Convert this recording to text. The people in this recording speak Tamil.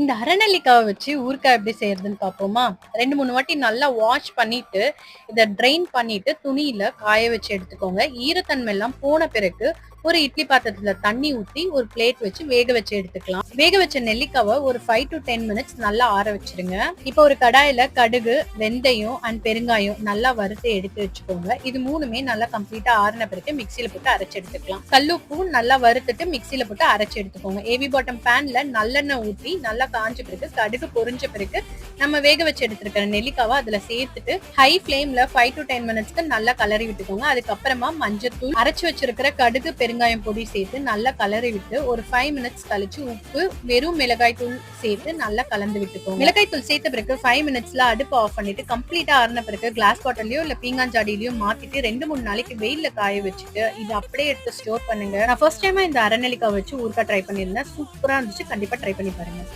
இந்த அரைநெல்லிக்காவ வச்சு ஊறுகாய் எப்படி செய்யறதுன்னு பார்ப்போமா? 2, 3 வாட்டி நல்லா வாஷ் பண்ணிட்டு, இத ட்ரெயின் பண்ணிட்டு துணியில காய வச்சு எடுத்துக்கோங்க. ஈரத்தன்மை எல்லாம் போன பிறகு ஒரு இட்லி பாத்திரத்துல தண்ணி ஊத்தி ஒரு பிளேட் வச்சு வேக வச்சு எடுத்துக்கலாம். வேக வச்ச நெல்லிக்காவ ஒரு 5 to 10 மினிட்ஸ் நல்லா ஆற வச்சிருங்க. இப்போ ஒரு கடாயில கடுகு, வெந்தயம் அண்ட் பெருங்காயம் நல்லா வறுத்து எடுத்து வச்சுக்கோங்க. இது 3மே நல்லா கம்ப்ளீட்டா ஆறின பிறகு மிக்ஸியில போட்டு அரைச்சு எடுத்துக்கலாம். கல்லுப்பும் நல்லா வறுத்துட்டு மிக்ஸியில போட்டு அரைச்சு எடுத்துக்கோங்க. ஏவி பாட்டம் பேன்ல நல்லெண்ணெய் ஊத்தி நல்லா காஞ்ச பிறகு கடுகு பொரிஞ்ச பிறகு நம்ம வேக வச்சு எடுத்திருக்கிற நெல்லிக்காவை அதுல சேர்த்துட்டு ஹை ஃபிளேம்ல 5 to 10 மினிட்ஸ்க்கு நல்லா கலரி விட்டுக்கோங்க. அதுக்கப்புறமா மஞ்சத்தூள், அரைச்சு வச்சிருக்கிற கடுகு, பெருங்காயம் பொடி சேர்த்து நல்லா கலரி விட்டு ஒரு 5 மினிட்ஸ் கழிச்சு உப்பு, வெறும் மிளகாய் தூள் சேர்த்து நல்லா கலந்து விட்டுக்கோங்க. மிளகாய் தூள் சேர்த்த பிறகு 5 மினிட்ஸ்ல அடுப்பு ஆஃப் பண்ணிட்டு கம்ப்ளீட்டா ஆறின பிறகு கிளாஸ் பாட்டிலையோ இல்ல பீங்கான் ஜாடியிலயோ மாத்திட்டு 2-3 நாளைக்கு வெயில்ல காய வச்சுட்டு இது அப்படியே எடுத்து ஸ்டோர் பண்ணுங்க. நான் ஃபர்ஸ்ட் டைமா இந்த அரைநெல்லிக்காய் வச்சு ஊறுகாய் ட்ரை பண்ணியிருந்தேன். சூப்பரா இருந்துச்சு. கண்டிப்பா ட்ரை பண்ணி பாருங்க.